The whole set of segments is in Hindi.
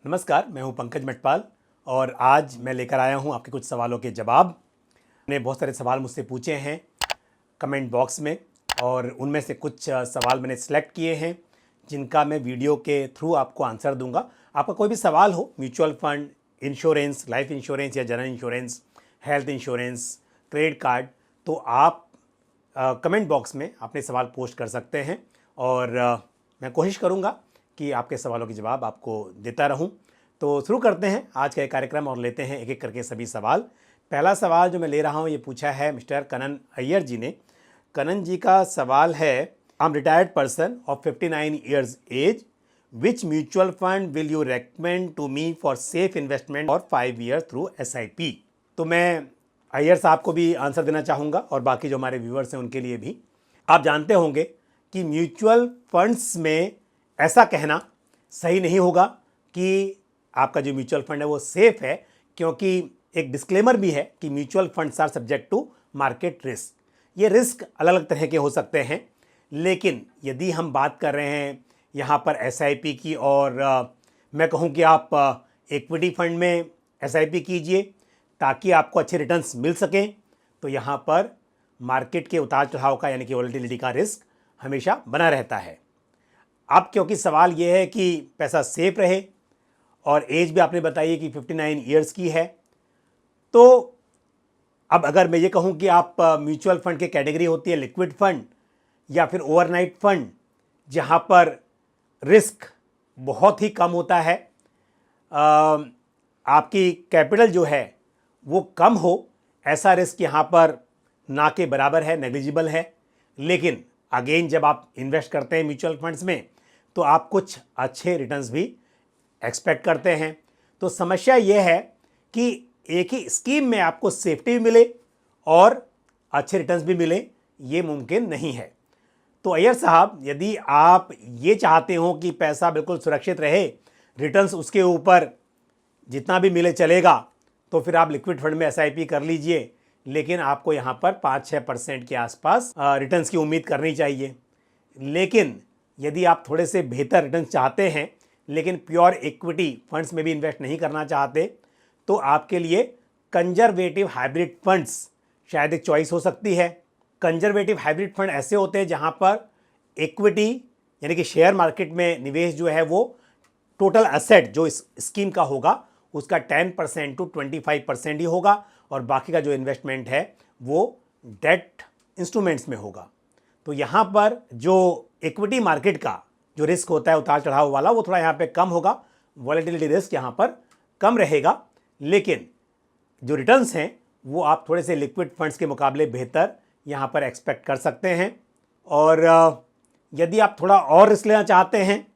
नमस्कार, मैं हूं पंकज मटपाल और आज मैं लेकर आया हूं आपके कुछ सवालों के जवाब। आपने बहुत सारे सवाल मुझसे पूछे हैं कमेंट बॉक्स में और उनमें से कुछ सवाल मैंने सेलेक्ट किए हैं जिनका मैं वीडियो के थ्रू आपको आंसर दूंगा। आपका कोई भी सवाल हो, mutual fund, insurance, life insurance या general insurance, health insurance, credit card, तो आप कमेंट बॉक्स में अपने सवाल पोस्ट कर सकते हैं और मैं कोशिश करूंगा कि आपके सवालों के जवाब आपको देता रहूं। तो शुरू करते हैं आज का ये कार्यक्रम और लेते हैं एक एक करके सभी सवाल। पहला सवाल जो मैं ले रहा हूं ये पूछा है मिस्टर कनन अय्यर जी ने। कनन जी का सवाल है, I am retired person of 59 years age, which mutual fund will you recommend to me for safe investment for 5 years through SIP। तो मैं अय्यर साहब को भी आंसर देना चाहूँगा और बाकी जो हमारे व्यूअर्स हैं उनके लिए भी। आप जानते होंगे कि म्यूचुअल फंड्स में ऐसा कहना सही नहीं होगा कि आपका जो म्यूचुअल फंड है वो सेफ है, क्योंकि एक डिस्क्लेमर भी है कि mutual funds are subject to market risk. ये रिस्क अलग अलग तरह के हो सकते हैं, लेकिन यदि हम बात कर रहे हैं यहाँ पर SIP की और मैं कहूँ कि आप इक्विटी फंड में SIP कीजिए ताकि आपको अच्छे रिटर्न्स मिल सकें, तो यहाँ पर मार्केट के उतार चढ़ाव का यानी कि वोलेटिलिटी का रिस्क हमेशा बना रहता है। अब क्योंकि सवाल ये है कि पैसा सेफ रहे और एज भी आपने बताई कि 59 ईयर्स की है, तो अब अगर मैं ये कहूँ कि आप म्यूचुअल फंड की कैटेगरी होती है लिक्विड फंड या फिर ओवरनाइट फंड, जहाँ पर रिस्क बहुत ही कम होता है, आपकी कैपिटल जो है वो कम हो, ऐसा रिस्क यहाँ पर ना के बराबर है, नेग्लिजिबल है। लेकिन अगेन जब आप इन्वेस्ट करते हैं म्यूचुअल फंड्स में तो आप कुछ अच्छे रिटर्न्स भी एक्सपेक्ट करते हैं। तो समस्या यह है कि एक ही स्कीम में आपको सेफ्टी भी मिले और अच्छे रिटर्न्स भी मिले, ये मुमकिन नहीं है। तो अय्यर साहब, यदि आप ये चाहते हो कि पैसा बिल्कुल सुरक्षित रहे, रिटर्न्स उसके ऊपर जितना भी मिले चलेगा, तो फिर आप लिक्विड फंड में SIP कर लीजिए, लेकिन आपको यहाँ पर 5-6% के आसपास रिटर्न्स की उम्मीद करनी चाहिए। लेकिन यदि आप थोड़े से बेहतर रिटर्न्स चाहते हैं लेकिन प्योर इक्विटी फंड्स में भी इन्वेस्ट नहीं करना चाहते, तो आपके लिए कंजर्वेटिव हाइब्रिड फंड्स शायद एक चॉइस हो सकती है। कंजर्वेटिव हाइब्रिड फंड ऐसे होते हैं जहाँ पर इक्विटी यानी कि शेयर मार्केट में निवेश जो है वो टोटल एसेट जो इस स्कीम का होगा उसका 10% to 25% ही होगा और बाकी का जो इन्वेस्टमेंट है वो डेट इंस्ट्रूमेंट्स में होगा। तो यहाँ पर जो इक्विटी मार्केट का जो रिस्क होता है उतार चढ़ाव वाला, वो थोड़ा यहाँ पे कम होगा, वॉलेटिलिटी रिस्क यहाँ पर कम रहेगा, लेकिन जो रिटर्न्स हैं वो आप थोड़े से लिक्विड फंड्स के मुकाबले बेहतर यहाँ पर एक्सपेक्ट कर सकते हैं। और यदि आप थोड़ा और रिस्क लेना चाहते हैं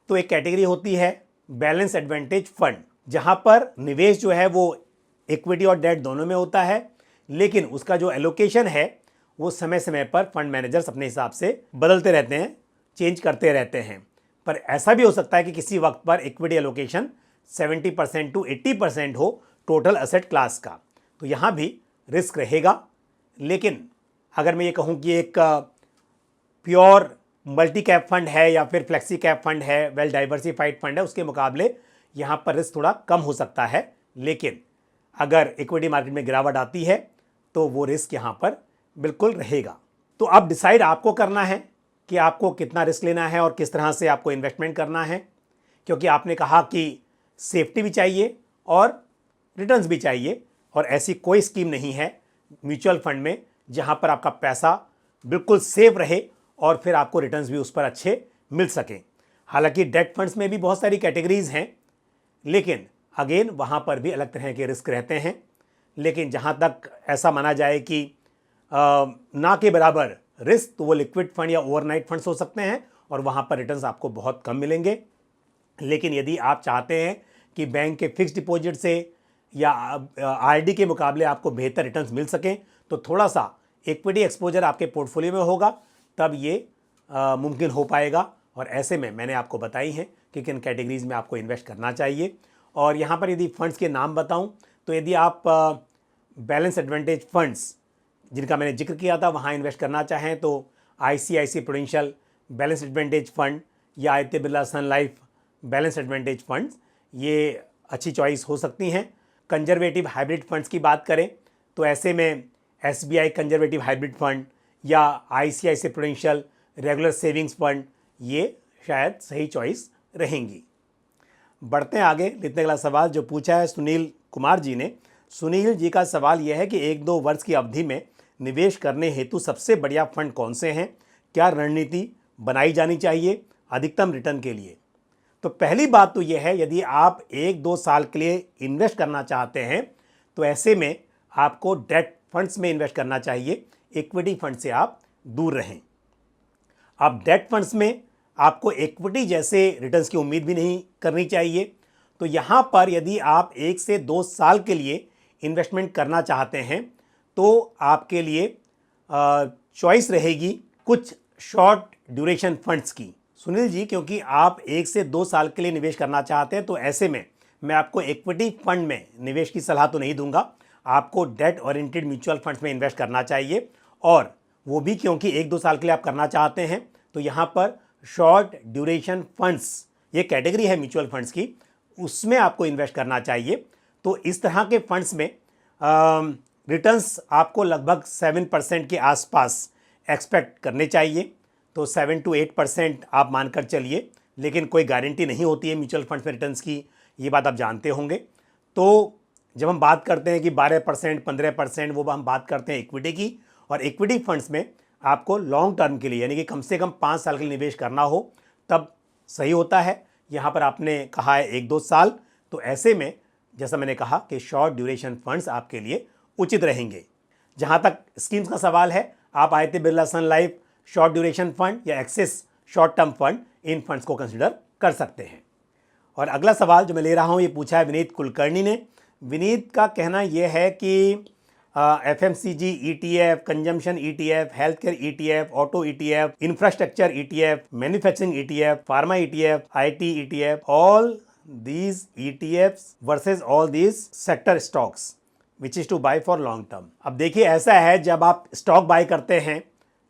तो एक कैटेगरी होती है बैलेंस एडवांटेज फंड, जहाँ पर निवेश जो है वो इक्विटी और डेट दोनों में होता है, लेकिन उसका जो एलोकेशन है वो समय समय पर फंड मैनेजर्स अपने हिसाब से बदलते रहते हैं, चेंज करते रहते हैं। पर ऐसा भी हो सकता है कि किसी वक्त पर इक्विटी एलोकेशन 70% to 80% हो टोटल एसेट क्लास का, तो यहाँ भी रिस्क रहेगा। लेकिन अगर मैं ये कहूँ कि एक प्योर मल्टी कैप फंड है या फिर फ्लेक्सी कैप फंड है, वेल डाइवर्सिफाइड फंड है, उसके मुकाबले यहाँ पर रिस्क थोड़ा कम हो सकता है। लेकिन अगर इक्विटी मार्केट में गिरावट आती है तो वो रिस्क यहाँ पर बिल्कुल रहेगा। तो अब डिसाइड आपको करना है कि आपको कितना रिस्क लेना है और किस तरह से आपको इन्वेस्टमेंट करना है, क्योंकि आपने कहा कि सेफ्टी भी चाहिए और रिटर्न्स भी चाहिए, और ऐसी कोई स्कीम नहीं है म्यूचुअल फंड में जहाँ पर आपका पैसा बिल्कुल सेफ रहे और फिर आपको रिटर्न्स भी उस पर अच्छे मिल सकें। हालांकि डेट फंड्स में भी बहुत सारी कैटेगरीज हैं, लेकिन अगेन वहाँ पर भी अलग तरह के रिस्क रहते हैं। लेकिन जहाँ तक ऐसा माना जाए कि ना के बराबर रिस्क, तो वो लिक्विड फंड या ओवरनाइट फंड्स हो सकते हैं और वहाँ पर रिटर्न्स आपको बहुत कम मिलेंगे। लेकिन यदि आप चाहते हैं कि बैंक के फिक्स डिपॉजिट से या RD के मुकाबले आपको बेहतर रिटर्न्स मिल सकें, तो थोड़ा सा इक्विटी एक्सपोजर आपके पोर्टफोलियो में होगा, तब ये मुमकिन हो पाएगा। और ऐसे में मैंने आपको बताई हैं कि किन कैटेगरीज में आपको इन्वेस्ट करना चाहिए। और यहाँ पर यदि फंड्स के नाम बताऊँ तो यदि आप बैलेंस एडवांटेज फंड्स जिनका मैंने जिक्र किया था वहाँ इन्वेस्ट करना चाहें तो ICICI prudential balance advantage fund या आदित्य बिरला सन लाइफ बैलेंस एडवांटेज फंड्स, ये अच्छी चॉइस हो सकती हैं। कंजर्वेटिव हाइब्रिड फंड्स की बात करें तो ऐसे में SBI कंजर्वेटिव हाइब्रिड फंड या ICICI prudential regular savings fund ये शायद सही चॉइस रहेंगी। बढ़ते हैं आगे। लेते अगला सवाल जो पूछा है सुनील कुमार जी ने। सुनील जी का सवाल यह है कि 1-2 वर्ष की अवधि में निवेश करने हेतु सबसे बढ़िया फंड कौन से हैं, क्या रणनीति बनाई जानी चाहिए अधिकतम रिटर्न के लिए। तो पहली बात तो यह है, यदि आप 1-2 साल के लिए इन्वेस्ट करना चाहते हैं तो ऐसे में आपको डेट फंड्स में इन्वेस्ट करना चाहिए, इक्विटी फंड से आप दूर रहें। अब डेट फंड्स में आपको इक्विटी जैसे रिटर्न्स की उम्मीद भी नहीं करनी चाहिए। तो यहाँ पर यदि आप 1 से 2 साल के लिए इन्वेस्टमेंट करना चाहते हैं तो आपके लिए चॉइस रहेगी कुछ शॉर्ट ड्यूरेशन फंड्स की। सुनील जी, क्योंकि आप 1 से 2 साल के लिए निवेश करना चाहते हैं तो ऐसे में मैं आपको इक्विटी फंड में निवेश की सलाह तो नहीं दूंगा। आपको डेट ओरिएंटेड म्यूचुअल फंड्स में इन्वेस्ट करना चाहिए, और वो भी क्योंकि 1-2 साल के लिए आप करना चाहते हैं। तो यहाँ पर शॉर्ट ड्यूरेशन फंड्स ये कैटेगरी है म्यूचुअल फंड्स की, उसमें आपको इन्वेस्ट करना चाहिए। तो इस तरह के फंड्स में रिटर्न्स आपको लगभग 7% के आसपास एक्सपेक्ट करने चाहिए। तो 7 to 8% आप मानकर चलिए, लेकिन कोई गारंटी नहीं होती है म्यूचुअल फंड्स में रिटर्न्स की, ये बात आप जानते होंगे। तो जब हम बात करते हैं कि 12% 15%, वो हम बात करते हैं इक्विटी की, और इक्विटी फंड्स में आपको लॉन्ग टर्म के लिए यानी कि कम से कम 5 साल के लिए निवेश करना हो तब सही होता है। यहाँ पर आपने कहा है 1-2 साल, तो ऐसे में जैसा मैंने कहा कि शॉर्ट ड्यूरेशन फंड्स आपके लिए उचित रहेंगे। जहाँ तक स्कीम्स का सवाल है, आप आदित्य बिरला सन लाइफ शॉर्ट ड्यूरेशन फंड या एक्सिस शॉर्ट टर्म फंड, इन फंड्स को कंसिडर कर सकते हैं। और अगला सवाल जो मैं ले रहा हूँ ये पूछा है विनीत कुलकर्णी ने। विनीत का कहना यह है कि FMCG ETF, consumption ETF, health care ETF, auto ETF, infrastructure ETF, manufacturing ETF, pharma ETF, IT ETF, all these ETFs versus all these sector stocks which is to buy for long term। अब देखिए, ऐसा है जब आप स्टॉक बाय करते हैं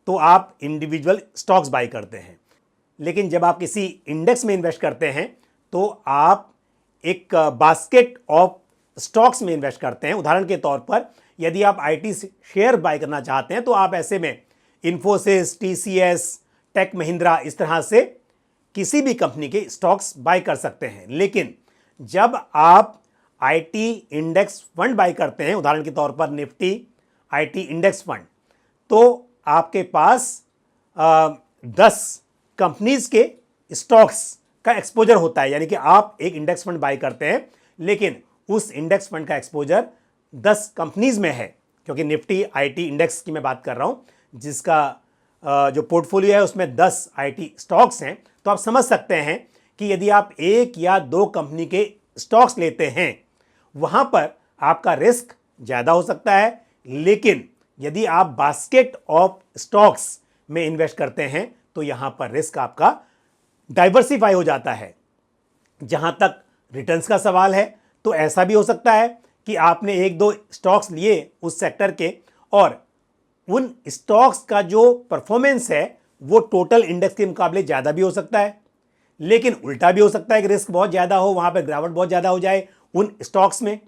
तो आप इंडिविजुअल स्टॉक्स बाय करते हैं, लेकिन जब आप किसी इंडेक्स में इन्वेस्ट करते हैं तो आप एक बास्केट ऑफ स्टॉक्स में इन्वेस्ट करते हैं। उदाहरण के तौर पर यदि आप IT शेयर बाय करना चाहते हैं तो आप ऐसे में इन्फोसिस, TCS, टेक महिंद्रा, इस तरह से किसी भी कंपनी के स्टॉक्स बाय कर सकते हैं। लेकिन जब आप IT इंडेक्स फंड बाय करते हैं, उदाहरण के तौर पर निफ्टी IT इंडेक्स फंड, तो आपके पास 10 कंपनीज के स्टॉक्स का एक्सपोजर होता है। यानी कि आप एक इंडेक्स फंड बाय करते हैं, लेकिन उस इंडेक्स फंड का एक्सपोजर 10 कंपनीज में है, क्योंकि निफ्टी IT इंडेक्स की मैं बात कर रहा हूं, जिसका जो पोर्टफोलियो है उसमें 10 IT स्टॉक्स हैं। तो आप समझ सकते हैं कि यदि आप 1 या 2 कंपनी के स्टॉक्स लेते हैं, वहां पर आपका रिस्क ज़्यादा हो सकता है। लेकिन यदि आप बास्केट ऑफ स्टॉक्स में इन्वेस्ट करते हैं तो यहां पर रिस्क आपका डाइवर्सिफाई हो जाता है। जहां तक रिटर्न्स का सवाल है तो ऐसा भी हो सकता है कि आपने 1-2 स्टॉक्स लिए उस सेक्टर के, और उन स्टॉक्स का जो परफॉर्मेंस है वो टोटल इंडेक्स के मुकाबले ज़्यादा भी हो सकता है। लेकिन उल्टा भी हो सकता है कि रिस्क बहुत ज़्यादा हो, वहाँ पर गिरावट बहुत ज़्यादा हो जाए उन स्टॉक्स में।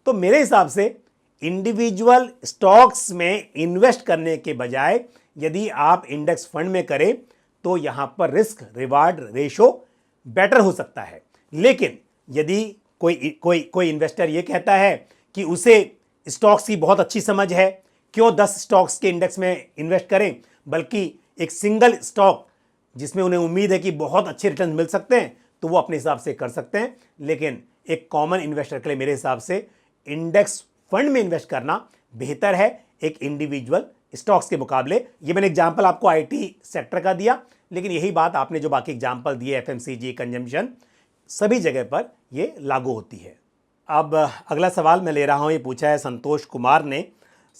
तो मेरे हिसाब से इंडिविजुअल स्टॉक्स में इन्वेस्ट करने के बजाय यदि आप इंडेक्स फंड में करें तो यहाँ पर रिस्क रिवार्ड रेशो बेटर हो सकता है। लेकिन यदि कोई इन्वेस्टर ये कहता है कि उसे स्टॉक्स की बहुत अच्छी समझ है, क्यों 10 स्टॉक्स के इंडेक्स में इन्वेस्ट करें, बल्कि एक सिंगल स्टॉक जिसमें उन्हें उम्मीद है कि बहुत अच्छे रिटर्न मिल सकते हैं, तो वो अपने हिसाब से कर सकते हैं। लेकिन एक कॉमन इन्वेस्टर के लिए मेरे हिसाब से इंडेक्स फंड में इन्वेस्ट करना बेहतर है एक इंडिविजुअल स्टॉक्स के मुकाबले। ये मैंने एग्जाम्पल आपको IT सेक्टर का दिया, लेकिन यही बात आपने जो बाकी एग्जाम्पल दिए FMCG, कंजम्पशन, सभी जगह पर ये लागू होती है। अब अगला सवाल मैं ले रहा हूँ, ये पूछा है संतोष कुमार ने।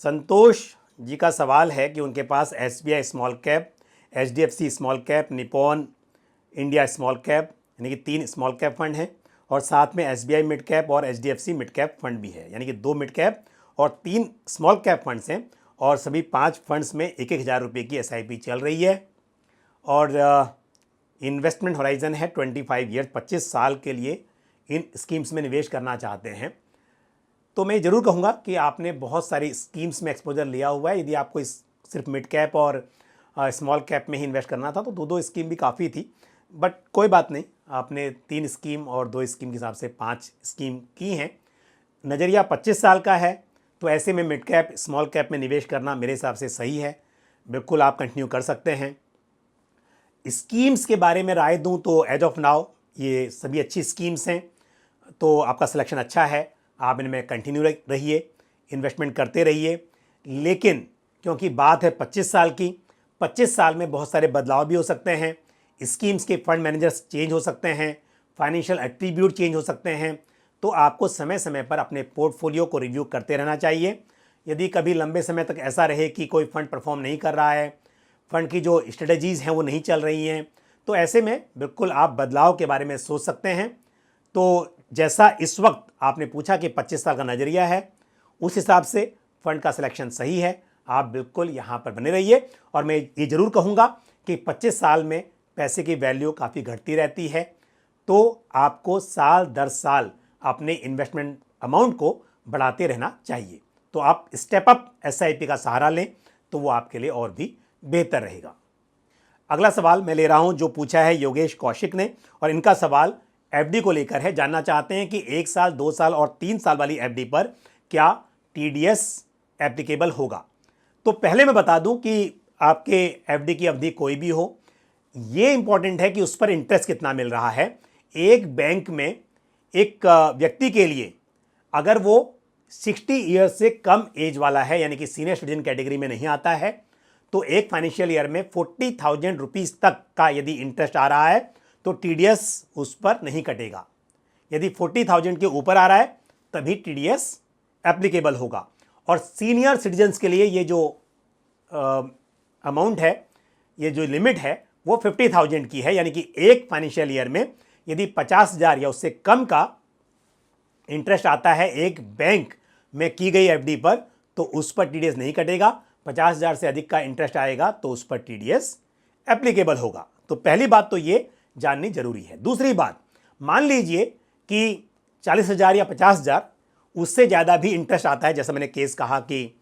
संतोष जी का सवाल है कि उनके पास SBI small cap, HDFC small cap, Nippon India small cap, यानी कि 3 स्मॉल कैप फंड हैं, और साथ में SBI मिड कैप और HDFC मिड कैप फंड भी है, यानी कि 2 मिड कैप और 3 स्मॉल कैप फंड्स हैं। और सभी 5 फंड्स में 1-1 हज़ार रुपये की SIP चल रही है, और इन्वेस्टमेंट होराइजन है 25 ईयर्स, 25 साल के लिए इन स्कीम्स में निवेश करना चाहते हैं तो मैं ज़रूर कहूँगा कि आपने बहुत सारी स्कीम्स में एक्सपोजर लिया हुआ है। यदि आपको इस सिर्फ मिड कैप और स्मॉल कैप में ही इन्वेस्ट करना था तो दो स्कीम भी काफ़ी थी, बट कोई बात नहीं, आपने 3 स्कीम और 2 स्कीम के हिसाब से 5 स्कीम की हैं। नज़रिया 25 साल का है तो ऐसे में मिड कैप स्मॉल कैप में निवेश करना मेरे हिसाब से सही है, बिल्कुल आप कंटिन्यू कर सकते हैं। स्कीम्स के बारे में राय दूं तो एज ऑफ नाउ ये सभी अच्छी स्कीम्स हैं, तो आपका सिलेक्शन अच्छा है, आप इनमें कंटिन्यू रहिए, इन्वेस्टमेंट करते रहिए। लेकिन क्योंकि बात है 25 साल की, 25 साल में बहुत सारे बदलाव भी हो सकते हैं, स्कीम्स के फंड मैनेजर्स चेंज हो सकते हैं, फाइनेंशियल एट्रीब्यूट चेंज हो सकते हैं, तो आपको समय समय पर अपने पोर्टफोलियो को रिव्यू करते रहना चाहिए। यदि कभी लंबे समय तक ऐसा रहे कि कोई फंड परफॉर्म नहीं कर रहा है, फंड की जो स्ट्रेटजीज़ हैं वो नहीं चल रही हैं, तो ऐसे में बिल्कुल आप बदलाव के बारे में सोच सकते हैं। तो जैसा इस वक्त आपने पूछा कि 25 साल का नज़रिया है, उस हिसाब से फंड का सिलेक्शन सही है, आप बिल्कुल यहाँ पर बने रहिए। और मैं ये ज़रूर कहूँगा कि 25 साल में पैसे की वैल्यू काफ़ी घटती रहती है, तो आपको साल दर साल अपने इन्वेस्टमेंट अमाउंट को बढ़ाते रहना चाहिए। तो आप स्टेप अप SIP का सहारा लें तो वो आपके लिए और भी बेहतर रहेगा। अगला सवाल मैं ले रहा हूं जो पूछा है योगेश कौशिक ने, और इनका सवाल FD को लेकर है। जानना चाहते हैं कि 1 साल, 2 साल और 3 साल वाली FD पर क्या TDS एप्लीकेबल होगा। तो पहले मैं बता दूं कि आपके FD की अवधि कोई भी हो, ये इंपॉर्टेंट है कि उस पर इंटरेस्ट कितना मिल रहा है। एक बैंक में एक व्यक्ति के लिए अगर वो 60 ईयर से कम एज वाला है, यानी कि सीनियर सिटीजन कैटेगरी में नहीं आता है, तो एक फाइनेंशियल ईयर में 40,000 रुपीज़ तक का यदि इंटरेस्ट आ रहा है तो TDS उस पर नहीं कटेगा। यदि 40,000 के ऊपर आ रहा है तभी TDS एप्लीकेबल होगा। और सीनियर सिटीजन्स के लिए ये जो अमाउंट है, ये जो लिमिट है वो 50,000 की है, यानी कि एक फाइनेंशियल ईयर में यदि 50,000 या उससे कम का इंटरेस्ट आता है एक बैंक में की गई FD पर तो उस पर TDS नहीं कटेगा। 50,000 से अधिक का इंटरेस्ट आएगा तो उस पर TDS एप्लीकेबल होगा। तो पहली बात तो ये जाननी जरूरी है। दूसरी बात, मान लीजिए कि 40,000 या 50,000 उससे ज़्यादा भी इंटरेस्ट आता है, जैसा मैंने केस कहा कि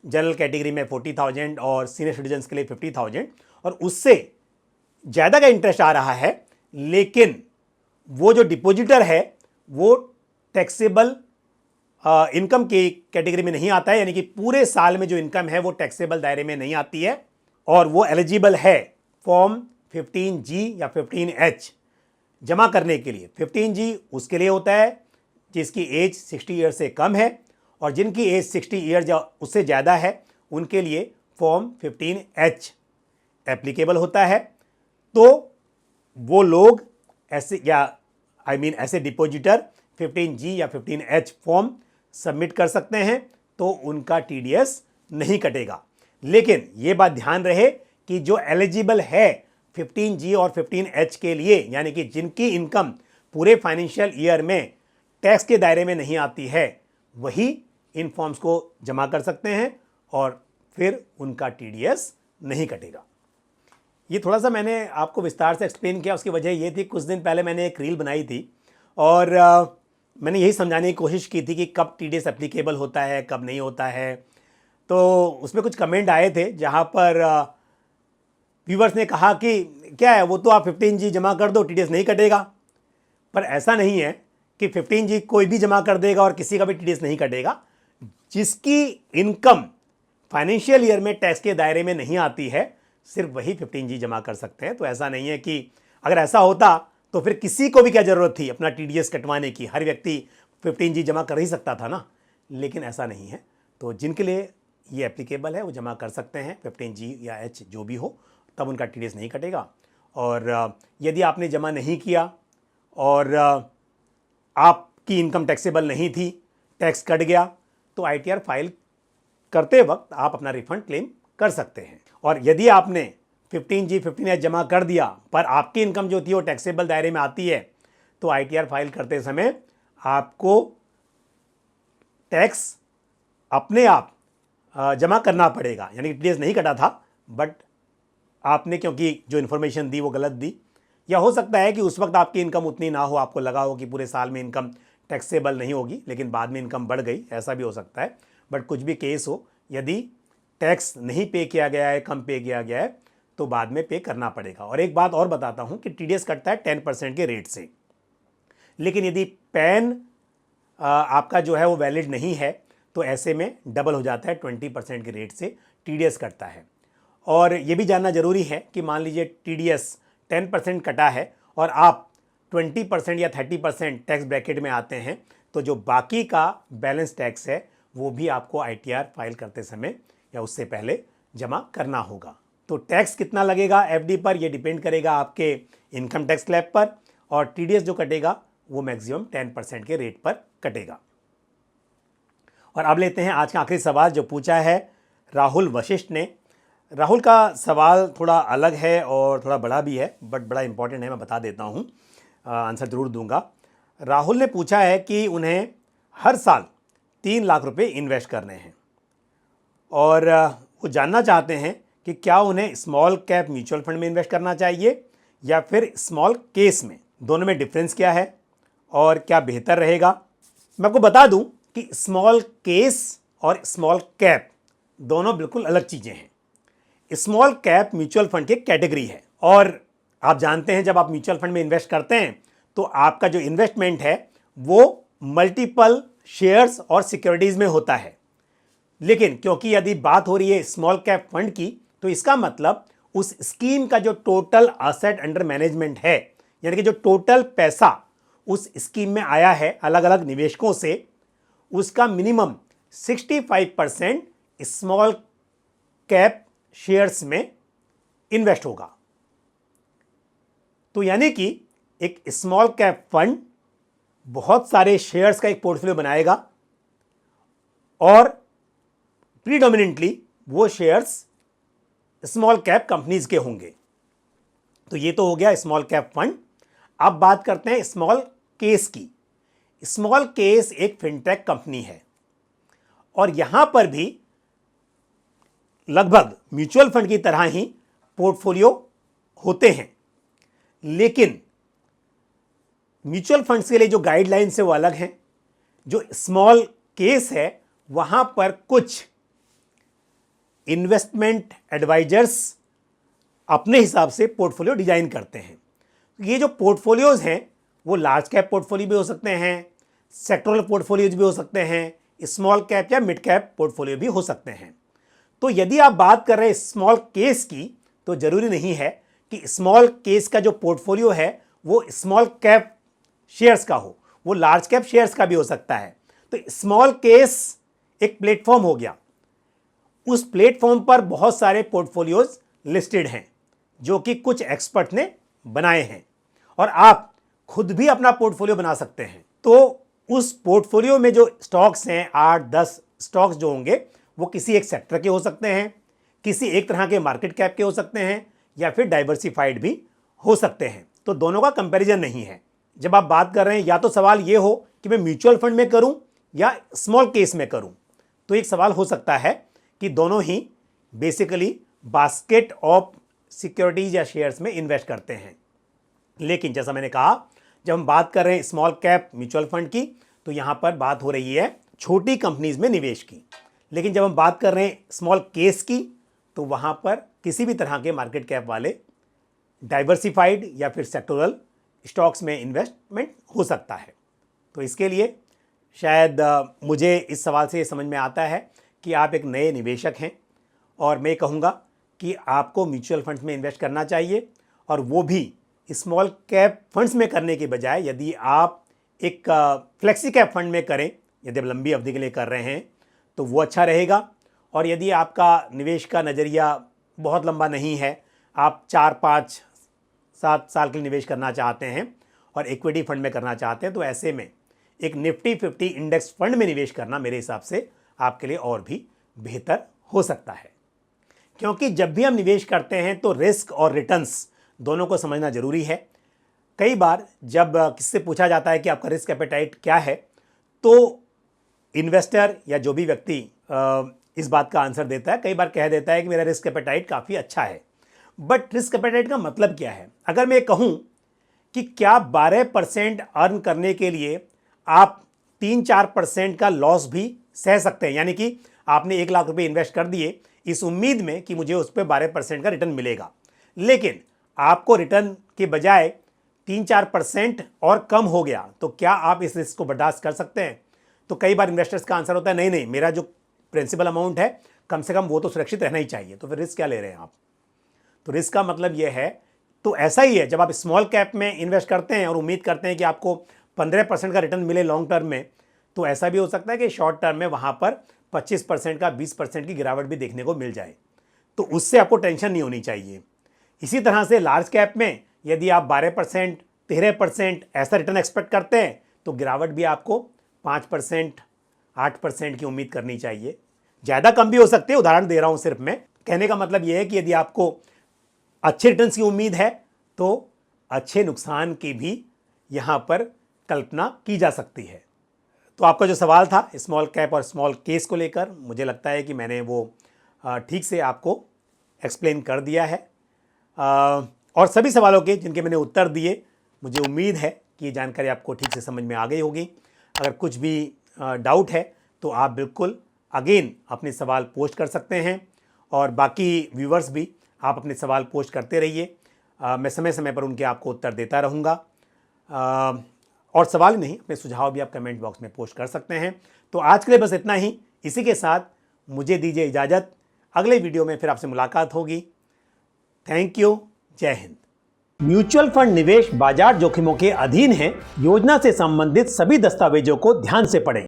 जनरल कैटेगरी में 40,000 और सीनियर सिटीजन्स के लिए 50,000, और उससे ज़्यादा का इंटरेस्ट आ रहा है, लेकिन वो जो डिपॉजिटर है वो टैक्सेबल इनकम की कैटेगरी में नहीं आता है, यानी कि पूरे साल में जो इनकम है वो टैक्सेबल दायरे में नहीं आती है, और वो एलिजिबल है फॉर्म 15G या 15H जमा करने के लिए। 15G उसके लिए होता है जिसकी एज 60 ईयर से कम है, और जिनकी एज 60 ईयर या उससे ज़्यादा है उनके लिए फॉर्म 15H एप्लीकेबल होता है। तो वो लोग ऐसे ऐसे डिपॉजिटर 15G या 15H फॉर्म सबमिट कर सकते हैं तो उनका TDS नहीं कटेगा। लेकिन ये बात ध्यान रहे कि जो एलिजिबल है 15G और 15H के लिए, यानी कि जिनकी इनकम पूरे फाइनेंशियल ईयर में टैक्स के दायरे में नहीं आती है, वही इन फॉर्म्स को जमा कर सकते हैं और फिर उनका TDS नहीं कटेगा। ये थोड़ा सा मैंने आपको विस्तार से एक्सप्लेन किया, उसकी वजह ये थी कुछ दिन पहले मैंने एक रील बनाई थी और मैंने यही समझाने की कोशिश की थी कि कब TDS एप्लीकेबल होता है, कब नहीं होता है। तो उसमें कुछ कमेंट आए थे जहाँ पर व्यूवर्स ने कहा कि क्या है वो तो आप 15G जमा कर दो, TDS नहीं कटेगा। पर ऐसा नहीं है कि 15G कोई भी जमा कर देगा और किसी का भी TDS नहीं कटेगा। जिसकी इनकम फाइनेंशियल ईयर में टैक्स के दायरे में नहीं आती है सिर्फ वही 15G जमा कर सकते हैं। तो ऐसा नहीं है कि अगर ऐसा होता तो फिर किसी को भी क्या ज़रूरत थी अपना TDS कटवाने की, हर व्यक्ति 15G जमा कर ही सकता था ना। लेकिन ऐसा नहीं है, तो जिनके लिए ये एप्लीकेबल है वो जमा कर सकते हैं 15G या H जो भी हो, तब उनका TDS नहीं कटेगा। और यदि आपने जमा नहीं किया और आपकी इनकम टैक्सेबल नहीं थी, टैक्स कट गया, तो ITR फाइल करते वक्त आप अपना रिफंड क्लेम कर सकते हैं। और यदि आपने 15G 15H जमा कर दिया पर आपकी इनकम जो थी वो टैक्सेबल दायरे में आती है, तो ITR फाइल करते समय आपको टैक्स अपने आप जमा करना पड़ेगा। यानी TDS नहीं कटा था, बट आपने क्योंकि जो इन्फॉर्मेशन दी वो गलत दी, या हो सकता है कि उस वक्त आपकी इनकम उतनी ना हो, आपको लगा हो कि पूरे साल में इनकम टैक्सेबल नहीं होगी, लेकिन बाद में इनकम बढ़ गई, ऐसा भी हो सकता है। बट कुछ भी केस हो, यदि टैक्स नहीं पे किया गया है, कम पे किया गया है, तो बाद में पे करना पड़ेगा। और एक बात और बताता हूं कि टीडीएस कटता है 10% के रेट से, लेकिन यदि पैन आपका जो है वो वैलिड नहीं है तो ऐसे में डबल हो जाता है, 20% के रेट से टीडीएस कटता है। और ये भी जानना जरूरी है कि मान लीजिए टीडीएस 10% कटा है और आप 20% या 30% टैक्स ब्रैकेट में आते हैं, तो जो बाकी का बैलेंस टैक्स है वो भी आपको आईटीआर फाइल करते समय या उससे पहले जमा करना होगा। तो टैक्स कितना लगेगा एफडी पर, ये डिपेंड करेगा आपके इनकम टैक्स स्लैब पर, और टीडीएस जो कटेगा वो मैक्सिमम 10% के रेट पर कटेगा। और अब लेते हैं आज का आखिरी सवाल जो पूछा है राहुल वशिष्ठ ने। राहुल का सवाल थोड़ा अलग है और थोड़ा बड़ा भी है, बट बड़ा इंपॉर्टेंट है, मैं बता देता हूँ, आंसर ज़रूर दूंगा। राहुल ने पूछा है कि उन्हें हर साल 3 लाख रुपए इन्वेस्ट करने हैं और वो जानना चाहते हैं कि क्या उन्हें स्मॉल कैप म्यूचुअल फंड में इन्वेस्ट करना चाहिए या फिर स्मॉल केस में, दोनों में डिफरेंस क्या है और क्या बेहतर रहेगा। मैं आपको बता दूं कि स्मॉल केस और स्मॉल कैप दोनों बिल्कुल अलग चीज़ें हैं। स्मॉल कैप म्यूचुअल फंड की कैटेगरी है और आप जानते हैं जब आप म्यूचुअल फंड में इन्वेस्ट करते हैं तो आपका जो इन्वेस्टमेंट है वो मल्टीपल शेयर्स और सिक्योरिटीज में होता है। लेकिन क्योंकि यदि बात हो रही है स्मॉल कैप फंड की, तो इसका मतलब उस स्कीम का जो टोटल एसेट अंडर मैनेजमेंट है, यानी कि जो टोटल पैसा उस स्कीम में आया है अलग अलग निवेशकों से, उसका मिनिमम 65% स्मॉल कैप शेयर्स में इन्वेस्ट होगा। तो यानी कि एक स्मॉल कैप फंड बहुत सारे शेयर्स का एक पोर्टफोलियो बनाएगा और प्रीडोमिनेंटली वो शेयर्स स्मॉल कैप कंपनीज के होंगे। तो ये तो हो गया स्मॉल कैप फंड। अब बात करते हैं स्मॉल केस की। स्मॉल केस एक फिनटेक कंपनी है और यहां पर भी लगभग म्यूचुअल फंड की तरह ही पोर्टफोलियो होते हैं, लेकिन म्यूचुअल फंड्स के लिए जो गाइडलाइंस है वो अलग हैं। जो स्मॉल केस है वहां पर कुछ इन्वेस्टमेंट एडवाइजर्स अपने हिसाब से पोर्टफोलियो डिजाइन करते हैं। ये जो पोर्टफोलियोज हैं वो लार्ज कैप पोर्टफोलियो भी हो सकते हैं, सेक्टोरल पोर्टफोलियोज भी हो सकते हैं, स्मॉल कैप या मिड कैप पोर्टफोलियो भी हो सकते हैं। तो यदि आप बात कर रहे हैं स्मॉल केस की, तो जरूरी नहीं है कि स्मॉल केस का जो पोर्टफोलियो है वो स्मॉल कैप शेयर्स का हो, वो लार्ज कैप शेयर्स का भी हो सकता है। तो स्मॉल केस एक प्लेटफॉर्म हो गया, उस प्लेटफॉर्म पर बहुत सारे पोर्टफोलियोज लिस्टेड हैं जो कि कुछ एक्सपर्ट ने बनाए हैं और आप खुद भी अपना पोर्टफोलियो बना सकते हैं। तो उस पोर्टफोलियो में जो स्टॉक्स हैं, 8-10 स्टॉक्स जो होंगे वो किसी एक सेक्टर के हो सकते हैं, किसी एक तरह के मार्केट कैप के हो सकते हैं या फिर डाइवर्सिफाइड भी हो सकते हैं। तो दोनों का कंपैरिजन नहीं है। जब आप बात कर रहे हैं या तो सवाल ये हो कि मैं म्यूचुअल फंड में करूं या स्मॉल केस में करूं, तो एक सवाल हो सकता है कि दोनों ही बेसिकली बास्केट ऑफ सिक्योरिटीज या शेयर्स में इन्वेस्ट करते हैं। लेकिन जैसा मैंने कहा, जब हम बात कर रहे हैं स्मॉल कैप म्यूचुअल फंड की, तो यहां पर बात हो रही है छोटी कंपनीज में निवेश की। लेकिन जब हम बात कर रहे हैं स्मॉल केस की, तो वहां पर किसी भी तरह के मार्केट कैप वाले डाइवर्सिफाइड या फिर सेक्टोरल स्टॉक्स में इन्वेस्टमेंट हो सकता है। तो इसके लिए शायद मुझे इस सवाल से ये समझ में आता है कि आप एक नए निवेशक हैं और मैं कहूँगा कि आपको म्यूचुअल फंड्स में इन्वेस्ट करना चाहिए, और वो भी स्मॉल कैप फंड्स में करने के बजाय यदि आप एक फ्लेक्सी कैप फंड में करें, यदि आप लंबी अवधि के लिए कर रहे हैं तो वो अच्छा रहेगा। और यदि आपका निवेश का नज़रिया बहुत लंबा नहीं है, आप 4-5-7 साल के लिए निवेश करना चाहते हैं और इक्विटी फंड में करना चाहते हैं, तो ऐसे में एक निफ्टी 50 इंडेक्स फंड में निवेश करना मेरे हिसाब से आपके लिए और भी बेहतर हो सकता है। क्योंकि जब भी हम निवेश करते हैं तो रिस्क और रिटर्न्स दोनों को समझना जरूरी है। कई बार जब किससे पूछा जाता है कि आपका रिस्क एपेटाइट क्या है, तो इन्वेस्टर या जो भी व्यक्ति इस बात का आंसर देता है, कई बार कह देता है कि मेरा रिस्क एपेटाइट काफ़ी अच्छा है। बट रिस्क एपेटाइट का मतलब क्या है? अगर मैं कहूँ कि क्या 12% अर्न करने के लिए आप 3-4% का लॉस भी सह सकते हैं। यानी कि आपने 1 लाख रुपए इन्वेस्ट कर दिए इस उम्मीद में कि मुझे उस पर 12% का रिटर्न मिलेगा, लेकिन आपको रिटर्न के बजाय 3-4% और कम हो गया, तो क्या आप इस रिस्क को बर्दाश्त कर सकते हैं? तो कई बार इन्वेस्टर्स का आंसर होता है नहीं नहीं, मेरा जो प्रिंसिपल अमाउंट है कम से कम वो तो सुरक्षित रहना ही चाहिए। तो फिर रिस्क क्या ले रहे हैं आप? तो रिस्क का मतलब ये है, तो ऐसा ही है जब आप स्मॉल कैप में इन्वेस्ट करते हैं और उम्मीद करते हैं कि आपको 15% का रिटर्न मिले लॉन्ग टर्म में, तो ऐसा भी हो सकता है कि शॉर्ट टर्म में वहां पर 25% का 20% की गिरावट भी देखने को मिल जाए। तो उससे आपको टेंशन नहीं होनी चाहिए। इसी तरह से लार्ज कैप में यदि आप 12%, 13% ऐसा रिटर्न एक्सपेक्ट करते हैं तो गिरावट भी आपको 5%, 8% की उम्मीद करनी चाहिए। ज़्यादा कम भी हो सकते हैं, उदाहरण दे रहा हूं सिर्फ मैं। कहने का मतलब यह है कि यदि आपको अच्छे रिटर्न्स की उम्मीद है तो अच्छे नुकसान की भी यहां पर कल्पना की जा सकती है। तो आपका जो सवाल था स्मॉल कैप और स्मॉल केस को लेकर, मुझे लगता है कि मैंने वो ठीक से आपको एक्सप्लेन कर दिया है। और सभी सवालों के जिनके मैंने उत्तर दिए, मुझे उम्मीद है कि ये जानकारी आपको ठीक से समझ में आ गई होगी। अगर कुछ भी डाउट है तो आप बिल्कुल अगेन अपने सवाल पोस्ट कर सकते हैं, और बाकी व्यूवर्स भी आप अपने सवाल पोस्ट करते रहिए। मैं समय समय पर उनके आपको उत्तर देता रहूँगा। और सवाल नहीं, अपने सुझाव भी आप कमेंट बॉक्स में पोस्ट कर सकते हैं। तो आज के लिए बस इतना ही। इसी के साथ मुझे दीजिए इजाज़त। अगले वीडियो में फिर आपसे मुलाकात होगी। Thank you. जय हिंद। म्यूचुअल फंड निवेश बाजार जोखिमों के अधीन है। योजना से संबंधित सभी दस्तावेजों को ध्यान से पढ़ें।